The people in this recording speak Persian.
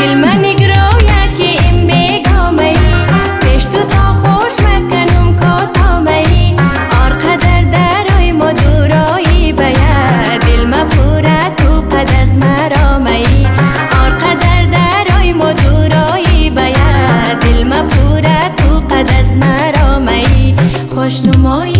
دل من نگرایا که این بیگامه پیش تو تا خوش مکنم کاتامه آر قدر درای ما دورایی بیا دل ما پورا تو قد از مرامه آر قدر درای ما دورایی بیا دل ما پورا تو قد از مرامه خوشنمایی